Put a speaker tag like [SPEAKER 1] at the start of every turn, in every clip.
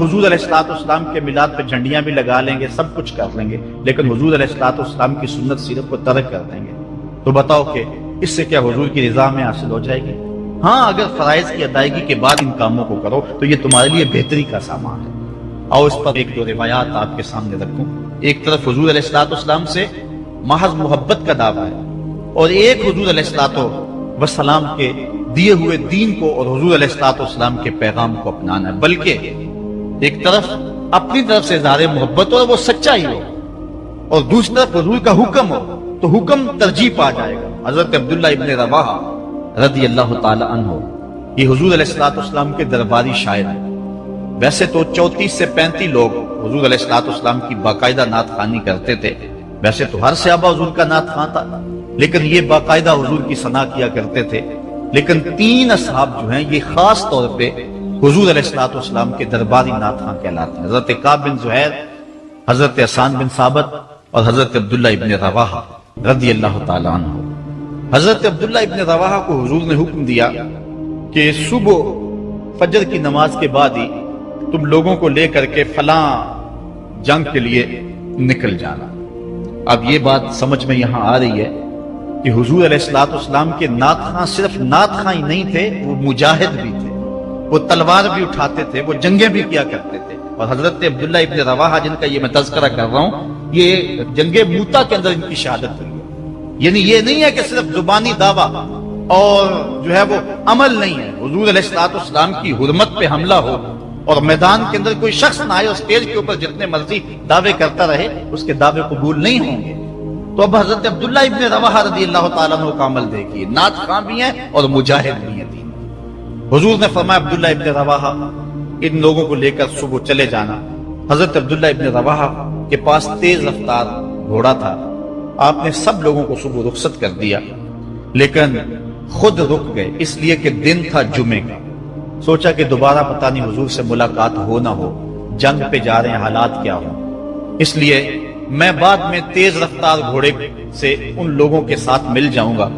[SPEAKER 1] حضور علیہ السلام کے میلاد پہ جھنڈیاں بھی لگا لیں گے، سب کچھ کر لیں گے، لیکن حضور علیہ السلام کی سنت سیرت کو ترک کر دیں گے، تو بتاؤ کہ اس سے کیا حضور کی رضا میں حاصل ہو جائے گی؟ ہاں، اگر فرائض کی ادائیگی کے بعد ان کاموں کو کرو تو یہ تمہارے لیے بہتری کا سامان ہے۔ آؤ اس پر ایک دو روایات آپ کے سامنے رکھوں۔ ایک طرف حضور علیہ السلام سے محض محبت کا دعویٰ ہے، اور ایک حضور علیہ السلام کے دیے ہوئے دین کو اور حضور علیہ السلام کے پیغام کو اپنانا ہے، بلکہ ایک طرف اپنی طرف سے اظہار محبت اور وہ سچائی ہو، اور دوسری طرف حضور کا حکم ہو تو حکم ترجیح پا جائے گا۔ حضرت عبداللہ ابن رواحہ رضی اللہ تعالی عنہ یہ حضور علیہ السلام کے درباری شاعر ہیں۔ ویسے تو 34 سے 35 لوگ حضور علیہ السلام کی باقاعدہ نعت خوانی کرتے تھے، ویسے تو ہر صحابہ حضور کا نعت خواں تھا، لیکن یہ باقاعدہ حضور کی ثنا کیا کرتے تھے۔ لیکن 3 اصحاب جو ہیں یہ خاص طور پہ حضور علیہ السلام کے درباری نعت خواں کہلاتے ہیں، حضرت کعب بن زہیر، حضرت حسان بن ثابت اور حضرت عبداللہ ابن رواحہ رضی اللہ تعالی عنہ۔ حضرت عبداللہ ابن رواحہ کو حضور نے حکم دیا کہ صبح فجر کی نماز کے بعد ہی تم لوگوں کو لے کر کے فلاں جنگ کے لیے نکل جانا۔ اب یہ بات سمجھ میں یہاں آ رہی ہے کہ حضور علیہ السلام کے نعت خواں صرف نعت خواں ہی نہیں تھے، وہ مجاہد بھی تھے، وہ تلوار بھی اٹھاتے تھے، وہ جنگیں بھی کیا کرتے تھے۔ اور حضرت عبداللہ ابن رواحہ جن کا یہ میں تذکرہ کر رہا ہوں، یہ جنگ موتا کے اندر ان کی شہادت ہوئی ہے۔ یعنی یہ نہیں ہے کہ صرف زبانی دعویٰ اور جو ہے وہ عمل نہیں ہے، حضور علیہ السلام کی حرمت پہ حملہ ہو اور میدان کے اندر کوئی شخص نہ آئے اور اسٹیج کے اوپر جتنے مرضی دعوے کرتا رہے، اس کے دعوے قبول نہیں ہوں گے۔ تو اب حضرت عبداللہ ابن رواحہ رضی اللہ تعالیٰ عنہ کا عمل دیکھیے، نعت خواں بھی ہیں اور مجاہد بھی ہیں۔ حضور نے فرمایا عبداللہ ابن رواحہ ان لوگوں کو لے کر صبح چلے جانا۔ حضرت عبداللہ ابن رواحہ کے پاس تیز رفتار گھوڑا تھا، آپ نے سب لوگوں کو صبح رخصت کر دیا، لیکن خود رک گئے اس لیے کہ دن تھا جمعے کا۔ سوچا کہ دوبارہ پتہ نہیں حضور سے ملاقات ہو نہ ہو، جنگ پہ جا رہے ہیں، حالات کیا ہوں، اس لیے میں بعد میں تیز رفتار گھوڑے سے ان لوگوں کے ساتھ مل جاؤں گا،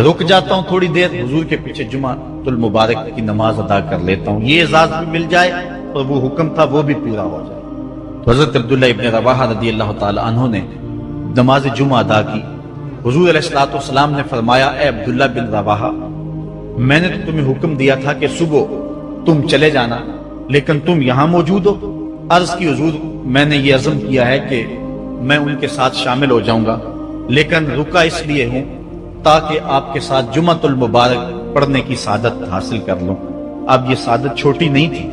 [SPEAKER 1] رک جاتا ہوں تھوڑی دیر، حضور کے پیچھے جمعہ المبارک کی نماز ادا کر لیتا ہوں، یہ اعزاز بھی مل جائے اور وہ حکم تھا وہ بھی پورا ہو جائے۔ تو حضرت عبداللہ ابن رواحہ رضی اللہ تعالی عنہ نے نماز جمعہ ادا کی۔ حضور علیہ السلام نے فرمایا، اے عبداللہ بن رواحہ، میں نے تو تمہیں حکم دیا تھا کہ صبح تم چلے جانا، لیکن تم یہاں موجود ہو۔ عرض کی حضور میں نے یہ عزم کیا ہے کہ میں ان کے ساتھ شامل ہو جاؤں گا، لیکن رکا اس لیے ہوں تاکہ آپ کے ساتھ جمعۃ المبارک پڑھنے کی سعادت حاصل کر لوں۔ اب یہ سعادت چھوٹی نہیں تھی،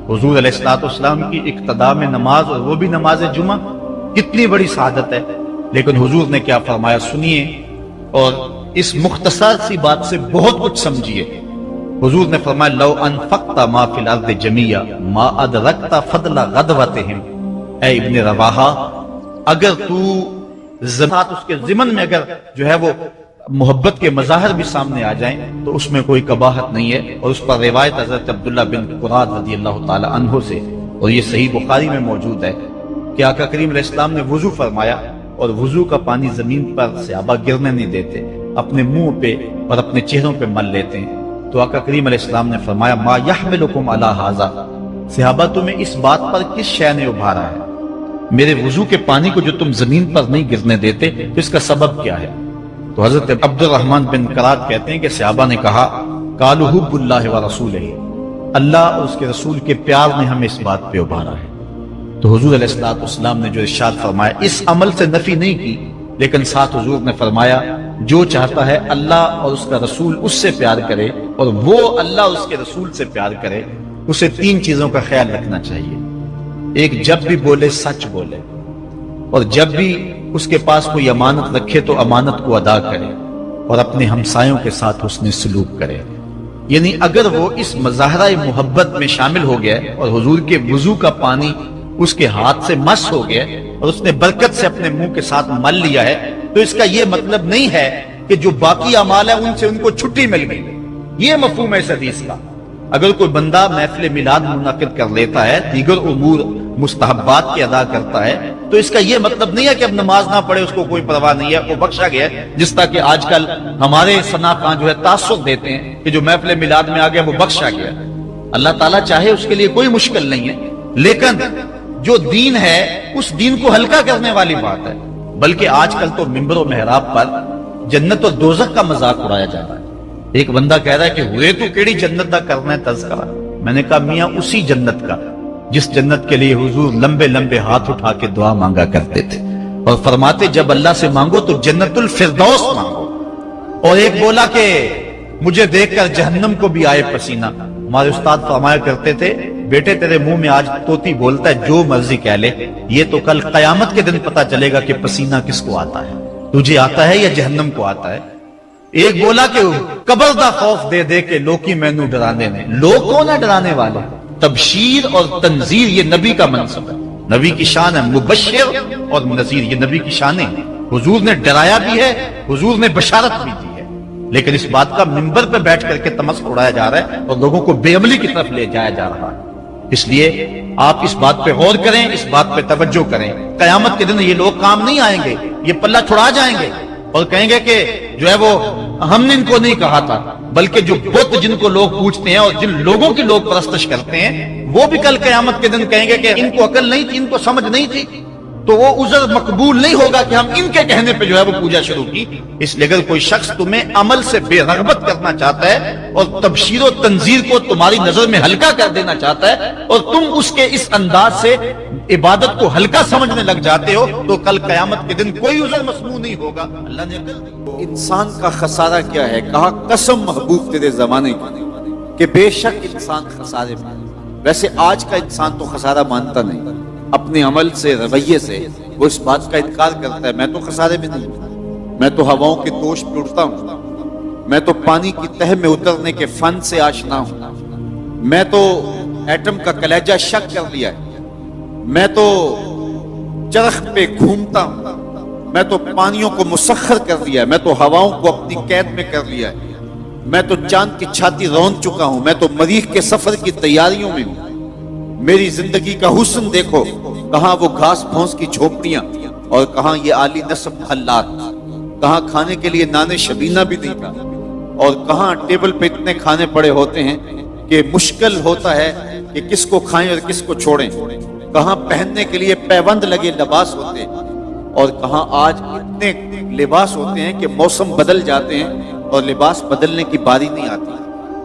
[SPEAKER 1] حضور علیہ السلام کی اقتداء میں نماز، اور وہ بھی نماز جمعہ، کتنی بڑی سعادت ہے۔ لیکن حضور نے کیا فرمایا سنیے، اور اس مختصر سی بات سے بہت کچھ سمجھیے۔ حضور نے فرمایا، لو انفقت ما فی الارض جمیعا ما ادرکت فضل غدوتہم۔ اے ابن رواحہ، اگر تو زمات اس کے ضمن میں اگر جو ہے وہ محبت کے مظاہر بھی سامنے آ جائیں تو اس میں کوئی قباحت نہیں ہے۔ اور اس پر روایت حضرت عبداللہ بن قراد رضی اللہ تعالی عنہ سے، اور یہ صحیح بخاری میں موجود ہے، کہ آقا کریم علیہ السلام نے وضو فرمایا، اور وضو کا پانی زمین پر صحابہ گرنے نہیں دیتے، اپنے منہ پہ اور اپنے چہروں پہ مل لیتے ہیں۔ تو آقا کریم علیہ السلام نے فرمایا، ما یحملکم علی ھذا، صحابہ تمہیں اس بات پر کس شے نے ابھارا ہے؟ میرے وضو کے پانی کو جو تم زمین پر نہیں گرنے دیتے، اس کا سبب کیا ہے؟ تو حضرت عبد الرحمن بن قراد کہتے ہیں کہ صحابہ نے کہا، قالوا حب اللہ ورسولہ، اللہ اور اس کے رسول کے پیار نے ہمیں اس بات پہ ابھارا ہے۔ تو حضور علیہ السلام نے جو ارشاد فرمایا، اس عمل سے نفی نہیں کی، لیکن ساتھ حضور نے فرمایا، جو چاہتا ہے اللہ اور اس کا رسول اس سے پیار کرے، اور وہ اللہ اور اس کے رسول سے پیار کرے، اسے 3 چیزوں کا خیال رکھنا چاہیے۔ ایک، جب بھی بولے سچ بولے، اور جب بھی اس کے پاس کوئی امانت رکھے تو امانت کو ادا کرے، اور اپنے ہمسایوں کے ساتھ حسن سلوک کرے۔ یعنی اگر وہ اس مظاہرہ محبت میں شامل ہو گیا اور حضور کے وضو کا پانی اس کے ہاتھ سے مس ہو گیا اور اس نے برکت سے اپنے منہ کے ساتھ مل لیا ہے، تو اس کا یہ مطلب نہیں ہے کہ جو باقی اعمال ہیں ان سے ان کو چھٹی مل گئی۔ یہ مفہوم ہے اس حدیث کا۔ اگر کوئی بندہ محفل میلاد منعقد کر لیتا ہے، دیگر امور مستحبات کی ادا کرتا ہے، تو اس کا یہ مطلب نہیں ہے کہ اب نماز نہ پڑھے، اس کو کوئی پرواہ نہیں ہے، وہ بخشا گیا ہے۔ جس طرح کہ آج کل ہمارے ثنا خان جو ہے تاثر دیتے ہیں کہ جو محفل میلاد میں آ گیا وہ بخشا گیا۔ اللہ تعالیٰ چاہے اس کے لیے کوئی مشکل نہیں ہے، لیکن جو دین ہے اس دین کو ہلکا کرنے والی بات ہے۔ بلکہ آج کل تو ممبر و محراب پر جنت و دوزخ کا مذاق اڑایا جا رہا ہے۔ ایک بندہ کہہ رہا ہے کہ ہوئے تو کیڑی جنت دا کرنا ہے تذکرہ۔ میں نے کہا میاں اسی جنت کا جس جنت کے لیے حضور لمبے لمبے ہاتھ اٹھا کے دعا مانگا کرتے تھے، اور فرماتے جب اللہ سے مانگو تو جنت الفردوس مانگو۔ اور ایک بولا کہ مجھے دیکھ کر جہنم کو بھی آئے پسینہ۔ ہمارے استاد فرمایا کرتے تھے بیٹے تیرے منہ میں آج طوطی بولتا ہے جو مرضی کہہ لے، یہ تو کل قیامت کے دن پتا چلے گا کہ پسینہ کس کو آتا ہے، تجھے آتا ہے یا جہنم کو آتا ہے۔ ایک بولا کہ قبر دا خوف دے دے کے لوکی مینو ڈرانے نے۔ لوگ کون ہے ڈرانے والے؟ تبشیر اور تنذیر یہ نبی کا منصب ہے، نبی کی شان ہے۔ مبشر اور نذیر یہ نبی کی شانیں ہیں۔ حضور نے ڈرایا بھی ہے، حضور نے بشارت بھی دی ہے، لیکن اس بات کا منبر پہ بیٹھ کر کے تمسخر اڑایا جا رہا ہے اور لوگوں کو بے عملی کی طرف لے جایا جا رہا ہے۔ اس لیے آپ اس بات پہ غور کریں، اس بات پہ توجہ کریں۔ قیامت کے دن یہ لوگ کام نہیں آئیں گے، یہ پلہ چھڑا جائیں گے اور کہیں گے کہ جو ہے وہ ہم نے ان کو نہیں کہا تھا، بلکہ جو بت جن کو لوگ پوچھتے ہیں اور جن لوگوں کی لوگ پرستش کرتے ہیں وہ بھی کل قیامت کے دن کہیں گے کہ ان کو عقل نہیں تھی، ان کو سمجھ نہیں تھی، تو وہ عذر مقبول نہیں ہوگا کہ ہم ان کے کہنے پہ جو ہے وہ پوجا شروع کی۔ اس لیے اگر کوئی شخص تمہیں عمل سے بے رغبت کرنا چاہتا ہے اور تبشیر و تنذیر کو تمہاری نظر میں ہلکا کر دینا چاہتا ہے اور تم اس کے اس انداز سے عبادت کو ہلکا سمجھنے لگ جاتے ہو تو کل قیامت کے دن کوئی عذر مسموع نہیں ہوگا۔ اللہ نے عقل دی۔
[SPEAKER 2] انسان کا خسارہ کیا ہے؟ کہا قسم محبوب تیرے زمانے کی کہ بے شک انسان خسارے میں۔ ویسے آج کا انسان تو خسارہ مانتا نہیں، اپنے عمل سے رویے سے وہ اس بات کا انکار کرتا ہے میں تو خسارے میں نہیں ہوں، میں تو ہواؤں کے دوش پہ اڑتا ہوں، میں تو پانی کی تہ میں اترنے کے فن سے آشنا ہوں، میں تو ایٹم کا کلیجہ شک کر لیا ہے، میں تو چرخ پہ گھومتا ہوں، میں تو پانیوں کو مسخر کر لیا ہے، میں تو ہواؤں کو اپنی قید میں کر لیا ہے، میں تو چاند کی چھاتی رون چکا ہوں، میں تو مریخ کے سفر کی تیاریوں میں ہوں۔ میری زندگی کا حسن دیکھو، کہاں وہ گھاس پھونس کی جھونپڑیاں اور کہاں یہ عالی نصب محلات، کہاں کھانے کے لیے نان شبینہ بھی نہیں تھا اور کہاں ٹیبل پہ اتنے کھانے پڑے ہوتے ہیں کہ مشکل ہوتا ہے کہ کس کو کھائیں اور کس کو چھوڑیں، کہاں پہننے کے لیے پیوند لگے لباس ہوتے ہیں اور کہاں آج اتنے لباس ہوتے ہیں کہ موسم بدل جاتے ہیں اور لباس بدلنے کی باری نہیں آتی۔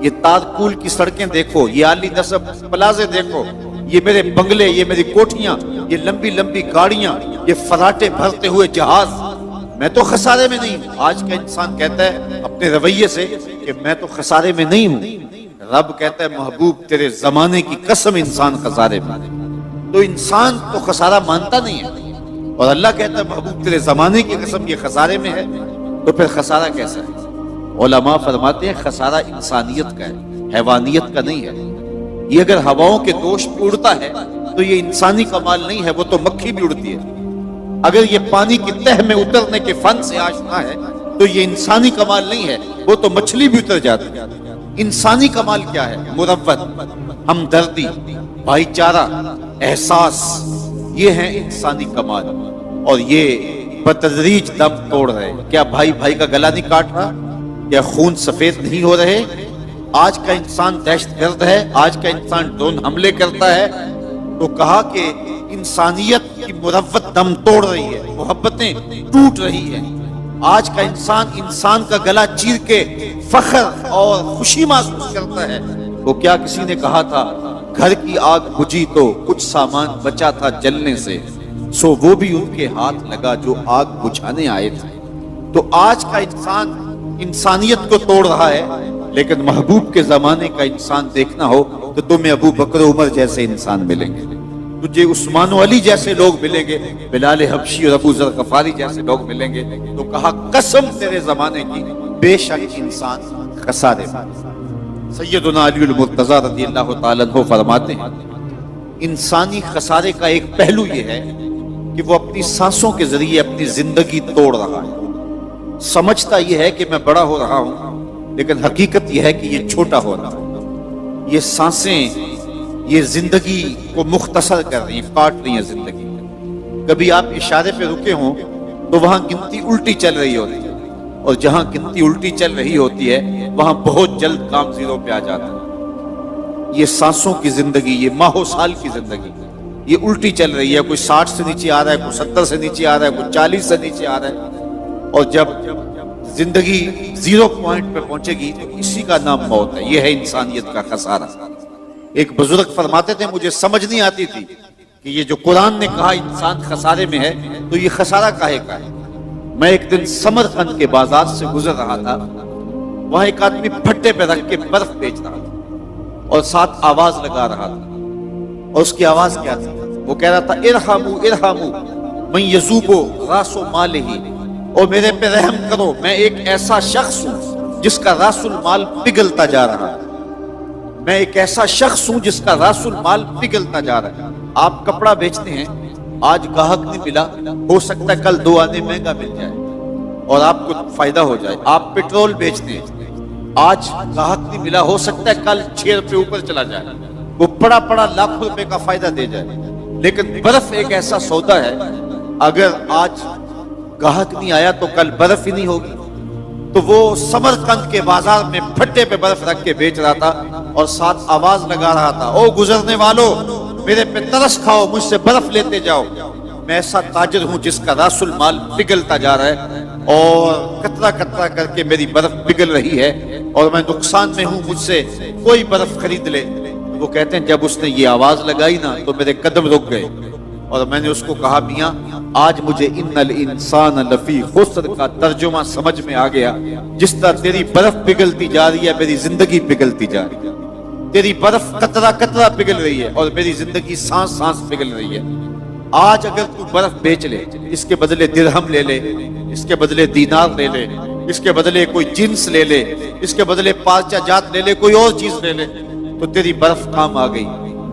[SPEAKER 2] یہ تارکول کی سڑکیں دیکھو، یہ عالی نصب پلازے دیکھو، یہ میرے بنگلے، یہ میری کوٹھیاں، یہ لمبی لمبی گاڑیاں، یہ فراٹے بھرتے ہوئے جہاز، میں تو خسارے میں نہیں ہوں۔ آج کا انسان کہتا ہے اپنے رویے سے کہ میں تو خسارے میں نہیں ہوں، رب کہتا ہے محبوب تیرے زمانے کی قسم انسان خسارے میں۔ تو انسان تو خسارہ مانتا نہیں ہے اور اللہ کہتا ہے محبوب تیرے زمانے کی قسم یہ خسارے میں ہے، تو پھر خسارہ کیسا ہے؟ علماء فرماتے ہیں خسارہ انسانیت کا ہے، حیوانیت کا نہیں ہے۔ یہ اگر ہواؤں کے دوش پہ اڑتا ہے تو یہ انسانی کمال نہیں ہے، وہ تو مکھی بھی اڑتی ہے۔ اگر یہ پانی کی تہ میں اترنے کے فن سے آشنا ہے تو یہ انسانی کمال نہیں ہے، وہ تو مچھلی بھی اتر جاتی ہے۔ انسانی کمال کیا ہے؟ مروت، ہمدردی، بھائی چارہ، احساس، یہ ہیں انسانی کمال، اور یہ بتدریج دم توڑ رہے۔ کیا بھائی بھائی کا گلا نہیں کاٹ رہا؟ کیا خون سفید نہیں ہو رہے؟ آج کا انسان دہشت گرد ہے، آج کا انسان ڈرون حملے کرتا ہے، تو کہا کہ انسانیت کی مروت دم توڑ رہی ہے، محبتیں ٹوٹ رہی ہیں۔ آج کا انسان کا گلا چیر کے فخر اور خوشی محسوس کرتا ہے۔ تو کیا کسی نے کہا تھا گھر کی آگ بجھی تو کچھ سامان بچا تھا جلنے سے، سو وہ بھی ان کے ہاتھ لگا جو آگ بجھانے آئے تھے۔ تو آج کا انسان انسانیت کو توڑ رہا ہے، لیکن محبوب کے زمانے کا انسان دیکھنا ہو تو تمہیں ابو بکر عمر جیسے انسان ملیں گے، تجھے عثمان و علی جیسے لوگ ملیں گے، بلال حبشی اور ابو ذر غفاری جیسے لوگ ملیں گے۔ تو کہا قسم تیرے زمانے کی بے شک انسان خسارے میں۔ سیدنا علی المرتضیٰ رضی اللہ تعالیٰ عنہ فرماتے ہیں انسانی خسارے کا ایک پہلو یہ ہے کہ وہ اپنی سانسوں کے ذریعے اپنی زندگی توڑ رہا ہے۔ سمجھتا یہ ہے کہ میں بڑا ہو رہا ہوں، لیکن حقیقت یہ ہے کہ یہ چھوٹا ہو رہا ہے۔ یہ سانسیں یہ زندگی کو مختصر کر رہی ہیں، کاٹ رہی ہیں زندگی۔ کبھی آپ اشارے پہ رکے ہوں تو وہاں گنتی الٹی چل رہی ہوتی ہے، اور جہاں گنتی الٹی چل رہی ہوتی ہے وہاں بہت جلد کام زیرو پہ آ جاتا ہے۔ یہ سانسوں کی زندگی، یہ ماہو سال کی زندگی، یہ الٹی چل رہی ہے. کوئی 60 سے نیچے آ رہا ہے، کوئی 70 سے نیچے آ رہا ہے، کوئی 40 سے نیچے آ رہا ہے. اور جب زندگی 0 پوائنٹ پہ پہنچے گی تو اسی کا نام موت ہے. یہ ہے انسانیت کا خسارہ. ایک بزرگ فرماتے تھے مجھے سمجھ نہیں آتی تھی کہ یہ جو قرآن نے کہا انسان خسارے میں ہے تو یہ خسارہ کاہے کا ہے. میں ایک دن سمرقند کے بازار سے گزر رہا تھا. وہاں ایک آدمی پھٹے پہ رکھ کے برف بیچ رہا تھا اور ساتھ آواز لگا رہا تھا. اور اس کی آواز کیا تھی؟ وہ کہہ رہا تھا ارحمو ارحمو من یذوبو راس مالہ، اور میرے پہ رحم کرو، میں ایک ایسا شخص ہوں جس کا راس المال پگھلتا جا رہا ہے. میں ایک ایسا شخص ہوں جس کا راس المال پگھلتا جا رہا ہے. آپ کپڑا بیچتے ہیں، آج گاہک نہیں ملا، ہو سکتا ہے کل 2 آنے مہنگا مل جائے اور آپ کو فائدہ ہو جائے. آپ پیٹرول بیچتے ہیں، آج گاہک نہیں ملا، ہو سکتا ہے کل 6 روپے اوپر چلا جائے، وہ پڑا لاکھوں روپے کا فائدہ دے جائے. لیکن برف ایک ایسا سودا ہے، اگر آج گاہک نہیں آیا تو کل برف ہی نہیں ہوگی. تو وہ سمرقند کے بازار میں پھٹے پہ برف رکھ کے بیچ رہا تھا اور ساتھ آواز لگا رہا تھا او گزرنے والوں، میرے پہ ترس کھاؤ، مجھ سے برف لیتے جاؤ. میں ایسا تاجر ہوں جس کا راس المال پگھلتا جا رہا ہے اور قطرہ قطرہ کر کے میری برف پگھل رہی ہے اور میں نقصان میں ہوں، مجھ سے کوئی برف خرید لے. وہ کہتے ہیں جب اس نے یہ آواز لگائی نا تو میرے قدم رک گئے اور میں نے اس کو کہا میاں آج مجھے ان الانسان لفی خسر کا ترجمہ سمجھ میں آ گیا. جس طرح تیری برف پگھلتی جا رہی ہے میری زندگی پگھلتی جا رہی ہے. تیری برف قطرہ قطرہ پگھل رہی ہے اور میری زندگی سانس سانس پگھل رہی ہے. آج اگر تو برف بیچ لے، اس کے بدلے درہم لے لے، اس کے بدلے دینار لے لے، اس کے بدلے کوئی جنس لے لے، اس کے بدلے پارچہ جات لے لے، کوئی اور چیز لے لے، تو تیری برف کام آ گئی.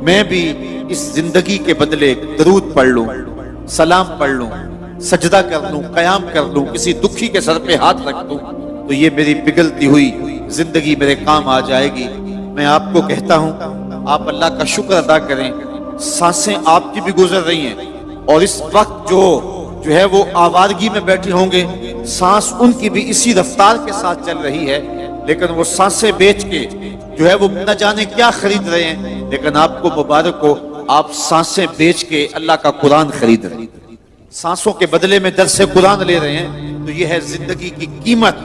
[SPEAKER 2] میں بھی اس زندگی کے بدلے درود پڑھ لوں، سلام پڑھ لوں، سجدہ کر لوں، قیام کر لوں، کسی دکھی کے سر پہ ہاتھ رکھ دوں تو یہ میری پگھلتی ہوئی زندگی میرے کام آ جائے گی. میں آپ کو کہتا ہوں آپ اللہ کا شکر ادا کریں. سانسیں آپ کی بھی گزر رہی ہیں اور اس وقت جو ہے وہ آوارگی میں بیٹھے ہوں گے، سانس ان کی بھی اسی رفتار کے ساتھ چل رہی ہے، لیکن وہ سانسیں بیچ کے جو ہے وہ نہ جانے کیا خرید رہے ہیں. لیکن آپ کو مبارک ہو، آپ سانسیں بیچ کے اللہ کا قرآن خرید رہے ہیں، سانسوں کے بدلے میں درس قرآن لے رہے ہیں. تو یہ ہے زندگی کی قیمت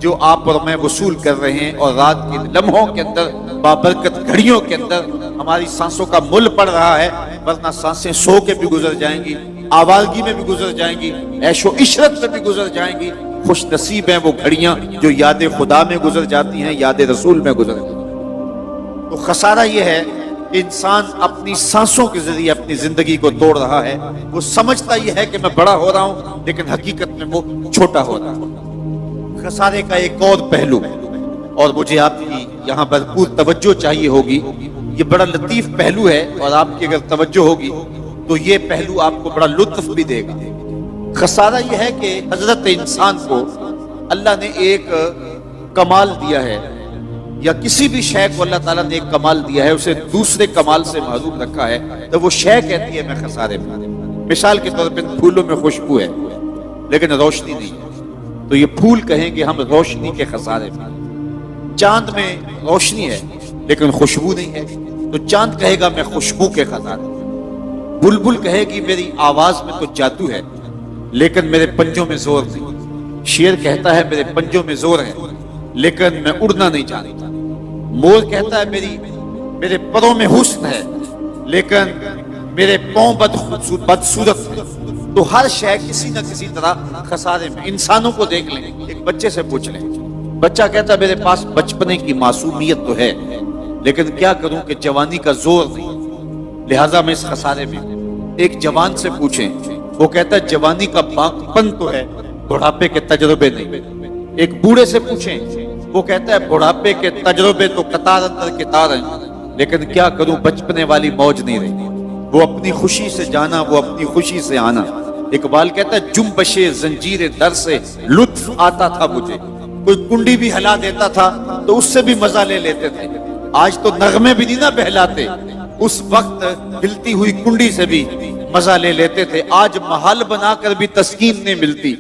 [SPEAKER 2] جو آپ اور میں وصول کر رہے ہیں. اور رات کے لمحوں کے اندر، بابرکت گھڑیوں کے اندر ہماری سانسوں کا مل پڑ رہا ہے، ورنہ سانسیں سو کے بھی گزر جائیں گی، آوارگی میں بھی گزر جائیں گی، عیش و عشرت میں بھی گزر جائیں گی. خوش نصیب ہیں وہ گھڑیاں جو یاد خدا میں گزر جاتی ہیں، یاد رسول میں گزر جاتی ہیں. تو خسارہ یہ ہے کہ انسان اپنی سانسوں کے ذریعے اپنی زندگی کو توڑ رہا ہے. وہ سمجھتا یہ ہے کہ میں بڑا ہو رہا ہوں، لیکن حقیقت میں وہ چھوٹا ہو رہا ہے. خسارے کا ایک اور پہلو، اور مجھے آپ کی یہاں بھرپور توجہ چاہیے ہوگی. یہ بڑا لطیف پہلو ہے اور آپ کی اگر توجہ ہوگی تو یہ پہلو آپ کو بڑا لطف بھی دے گا. خسارہ یہ ہے کہ حضرت انسان کو اللہ نے ایک کمال دیا ہے، یا کسی بھی شے کو اللہ تعالیٰ نے ایک کمال دیا ہے، اسے دوسرے کمال سے محروم رکھا ہے، تو وہ شے کہتی ہے میں خسارے میں. مثال کے طور پہ پھولوں میں خوشبو ہے لیکن روشنی نہیں ہے، تو یہ پھول کہیں کہ ہم روشنی کے خسارے میں. چاند میں روشنی ہے لیکن خوشبو نہیں ہے، تو چاند کہے گا میں خوشبو کے خسارے میں. بلبل کہے گی میری آواز میں تو جادو ہے لیکن میرے پنجوں میں زور نہیں. شیر کہتا ہے میرے پنجوں میں زور ہے لیکن میں اڑنا نہیں جانتا. مور کہتا ہے میرے پروں میں حسن ہے لیکن میرے پاؤں بدصورت ہے. تو ہر شے کسی نہ کسی طرح خسارے میں. انسانوں کو دیکھ لیں، ایک بچے سے پوچھ لیں، بچہ کہتا ہے میرے پاس بچپنے کی معصومیت تو ہے لیکن کیا کروں کہ جوانی کا زور نہیں، لہٰذا میں اس خسارے میں. ایک جوان سے پوچھیں، وہ کہتا ہے جوانی کا باقپن تو ہے، بڑھاپے کے تجربے نہیں. ایک بوڑھے سے پوچھیں، وہ کہتا ہے بڑھاپے کے تجربے تو قطار اندر قطار ہیں لیکن کیا کروں بچپنے والی موج نہیں رہی، وہ اپنی خوشی سے جانا، وہ اپنی خوشی سے آنا. اقبال کہتا ہے جنبش زنجیر در سے لطف آتا تھا مجھے، کوئی کنڈی بھی ہلا دیتا تھا تو اس سے بھی مزہ لے لیتے تھے. آج تو نغمے بھی نہیں نہ بہلاتے، اس وقت ہلتی ہوئی کنڈی سے بھی مزہ لے لیتے تھے. آج محل بنا کر بھی تسکین نہیں ملتی.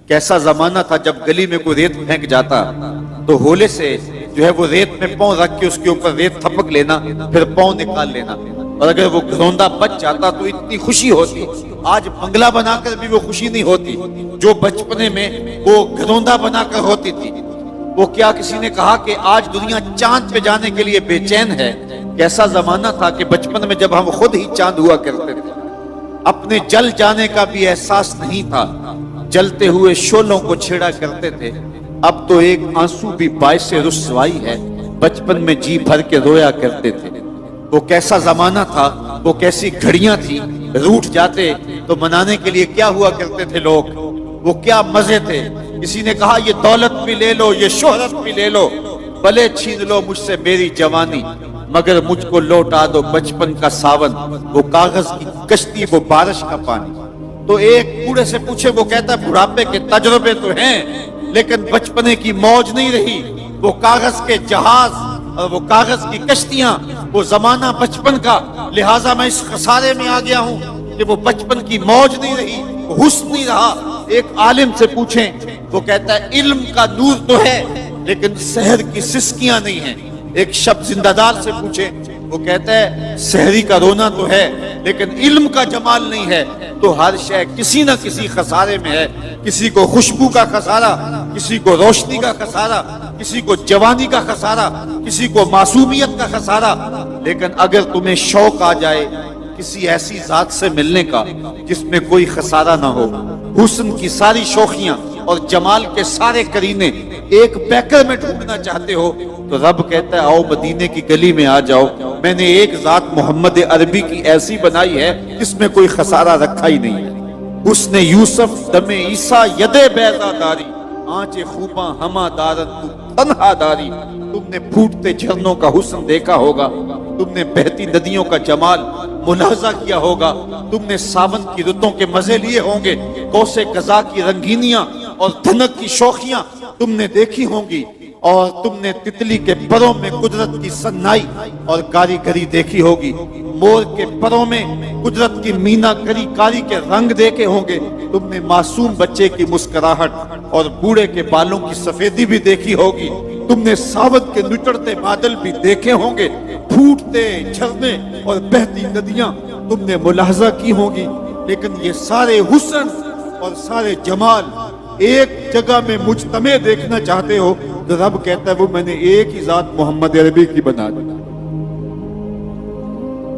[SPEAKER 2] کیسا زمانہ تھا جب گلی میں کوئی ریت پھینک جاتا تو ہولے سے جو ہے وہ ریت میں پاؤں رکھ کے اس کے اوپر ریت تھپک لینا، پھر پاؤں نکال لینا، اور اگر وہ گھروندا بچ جاتا تو اتنی خوشی ہوتی۔ آج بنگلہ بنا کر بھی وہ خوشی نہیں ہوتی جو بچپنے میں وہ گھروندا بنا کر ہوتی تھی۔ وہ کیا کسی نے کہا کہ آج دنیا چاند پہ جانے کے لیے بے چین ہے؟ کیسا زمانہ تھا کہ بچپن میں جب ہم خود ہی چاند ہوا کرتے تھے، اپنے جل جانے کا بھی احساس نہیں تھا، جلتے ہوئے شعلوں کو چھیڑا کرتے تھے۔ اب تو ایک آنسو بھی باعث رسوائی ہے، بچپن میں جی بھر کے رویا کرتے تھے۔ وہ کیسا زمانہ تھا، وہ کیسی گھڑیاں تھی، روٹھ جاتے تو منانے کے لیے کیا ہوا کرتے تھے لوگ، وہ کیا مزے تھے۔ کسی نے کہا یہ دولت بھی لے لو، یہ شہرت بھی لے لو، بھلے چھین لو مجھ سے میری جوانی، مگر مجھ کو لوٹا دو بچپن کا ساون، وہ کاغذ کی کشتی، وہ بارش کا پانی۔ تو ایک بوڑھے سے پوچھے، وہ کہتا ہے بڑھاپے کے تجربے تو ہیں لیکن بچپنے کی موج نہیں رہی، وہ کاغذ کے جہاز اور وہ کاغذ کی کشتیاں، وہ زمانہ بچپن کا، لہٰذا میں اس خسارے میں آ گیا ہوں کہ وہ بچپن کی موج نہیں رہی، وہ حسن نہیں رہا۔ ایک عالم سے پوچھیں، وہ کہتا ہے علم کا نور تو ہے لیکن سحر کی سسکیاں نہیں ہیں۔ ایک شب زندہ دار سے پوچھے، وہ کہتا ہے سحری کا رونا تو ہے لیکن علم کا جمال نہیں ہے۔ تو ہر شے کسی نہ کسی خسارے میں ہے، کسی کو خوشبو کا خسارہ، کسی کو روشنی کا خسارہ، کسی کو جوانی کا خسارہ، کسی کو معصومیت کا خسارہ۔ لیکن اگر تمہیں شوق آ جائے کسی ایسی ذات سے ملنے کا جس میں کوئی خسارہ نہ ہو، حسن کی ساری شوخیاں اور جمال کے سارے کرینے ایک بیکر میں ڈھونڈنا چاہتے ہو، تو رب کہتا ہے آؤ مدینے کی گلی میں آ جاؤ، میں نے ایک ذات محمد عربی کی ایسی بنائی ہے جس میں کوئی خسارہ رکھا ہی نہیں ہے۔ حسن یوسف دم عیسیٰ ید بیضا داری، آنچ خوباں ہما دارت تو تنہا داری۔ تم نے پھوٹتے جھرنوں کا حسن دیکھا ہوگا، تم نے بہتی ندیوں کا جمال ملاحظہ کیا ہوگا، تم نے ساون کی رتوں کے مزے لیے ہوں گے، کوس قضا کی رنگینیاں اور دھنک کی شوخیاں تم نے دیکھی ہوں گی، اور تم نے تتلی کے پروں میں قدرت کی سنائی اور کاریگری دیکھی ہوگی، مور کے پروں میں قدرت کی مینا کری کاری کے رنگ دیکھے ہوں گے، تم نے معصوم بچے کی مسکراہٹ اور بوڑھے کے بالوں کی سفیدی بھی دیکھی ہوگی، تم نے ساون کے نچڑتے بادل بھی دیکھے ہوں گے، پھوٹتے جھرنے اور بہتی ندیاں تم نے ملاحظہ کی ہوں گی۔ لیکن یہ سارے حسن اور سارے جمال ایک جگہ میں مجتمع دیکھنا چاہتے ہو، تو رب کہتا ہے وہ میں نے ایک ہی ذات محمد عربی کی بنا دی۔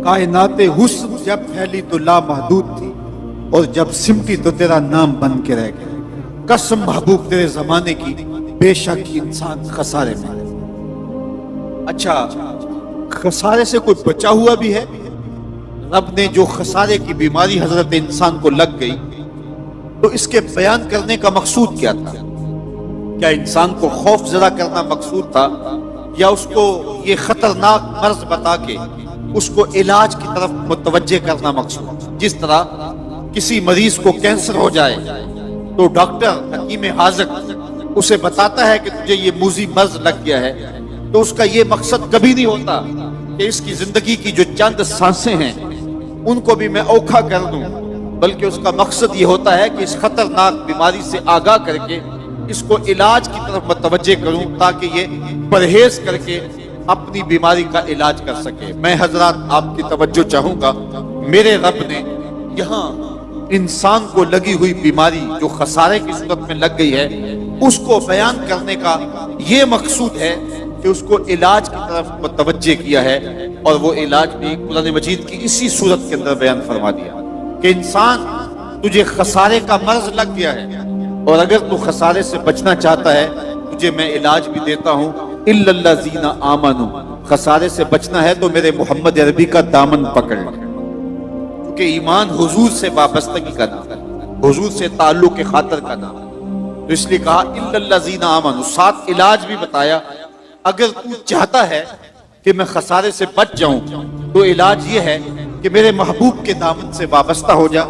[SPEAKER 2] کائنات حسن جب پھیلی تو لامحدود تھی، اور جب سمٹی تو تیرا نام بن کے رہ گیا۔ قسم محبوب تیرے زمانے کی، بے شک انسان خسارے میں۔ اچھا، خسارے سے کوئی بچا ہوا بھی ہے؟ رب نے جو خسارے کی بیماری حضرت انسان کو لگ گئی، تو اس کے بیان کرنے کا مقصود کیا تھا؟ کیا انسان کو خوف زدہ کرنا مقصود تھا، یا اس کو یہ خطرناک مرض بتا کے اس کو علاج کی طرف متوجہ کرنا مقصود تھا؟ جس طرح کسی مریض کو کینسر ہو جائے تو ڈاکٹر حکیم حاذق اسے بتاتا ہے کہ تجھے یہ موذی مرض لگ گیا ہے، تو اس کا یہ مقصد کبھی نہیں ہوتا کہ اس کی زندگی کی جو چند سانسیں ہیں ان کو بھی میں اوکھا کر دوں، بلکہ اس کا مقصد یہ ہوتا ہے کہ اس خطرناک بیماری سے آگاہ کر کے اس کو علاج کی طرف متوجہ کروں، تاکہ یہ پرہیز کر کے اپنی بیماری کا علاج کر سکے۔ میں حضرات آپ کی توجہ چاہوں گا، میرے رب نے یہاں انسان کو لگی ہوئی بیماری جو خسارے کی صورت میں لگ گئی ہے اس کو بیان کرنے کا یہ مقصود ہے کہ اس کو علاج کی طرف متوجہ کیا ہے، اور وہ علاج بھی قرآن مجید کی اسی صورت کے اندر بیان فرما دیا کہ انسان تجھے خسارے کا مرض لگ گیا ہے، اور اگر تو خسارے سے بچنا چاہتا ہے تجھے میں علاج بھی دیتا ہوں۔ الا الذین آمنوا، خسارے سے بچنا ہے تو میرے محمد عربی کا دامن پکڑ لے، کیونکہ ایمان حضور سے وابستگی کا نام ہے، حضور سے تعلق کے خاطر کا نام ہے، تو اس لیے کہا الا الذین آمنوا، ساتھ علاج بھی بتایا۔ اگر تو چاہتا ہے کہ میں خسارے سے بچ جاؤں تو علاج یہ ہے کہ میرے محبوب کے دامن سے وابستہ ہو جا،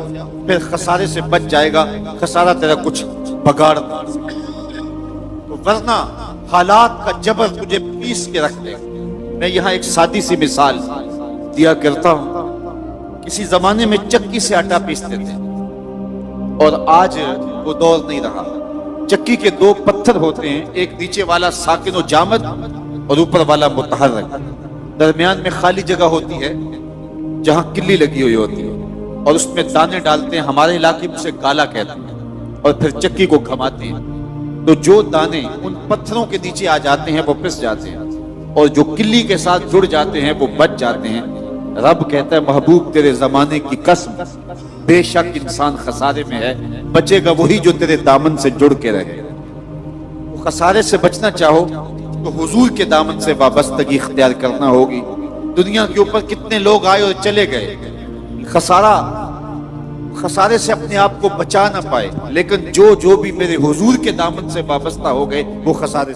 [SPEAKER 2] پھر خسارے سے بچ جائے گا، خسارہ تیرا کچھ بگاڑ نہیں سکتا، تو ورنہ حالات کا جبر تجھے پیس کے رکھ دے۔ میں یہاں ایک سادی سی مثال دیا کرتا ہوں۔ کسی زمانے میں چکی سے آٹا پیستے تھے، اور آج وہ دور نہیں رہا۔ چکی کے دو پتھر ہوتے ہیں، ایک نیچے والا ساکن و جامد، اور اوپر والا متحرک، درمیان میں خالی جگہ ہوتی ہے جہاں کلی لگی ہوئی ہوتی ہے، اور اس میں دانے ڈالتے ہیں، ہمارے علاقے میں اسے گالا کہتے ہیں، اور پھر چکی کو گھماتے ہیں، تو جو دانے ان پتھروں کے نیچے آ جاتے ہیں وہ پس جاتے ہیں، اور جو کلی کے ساتھ جڑ جاتے ہیں وہ بچ جاتے ہیں۔ رب کہتا ہے محبوب تیرے زمانے کی قسم، بے شک انسان خسارے میں ہے، بچے گا وہی جو تیرے دامن سے جڑ کے رہے۔ وہ خسارے سے بچنا چاہو تو حضور کے دامن سے وابستگی اختیار کرنا ہوگی۔ دنیا کے اوپر کتنے لوگ آئے اور چلے گئے، خسارے سے اپنے آپ کو بچا نہ پائے، لیکن جو بھی میرے حضور کے دامن سے وابستہ ہو گئے وہ خسارے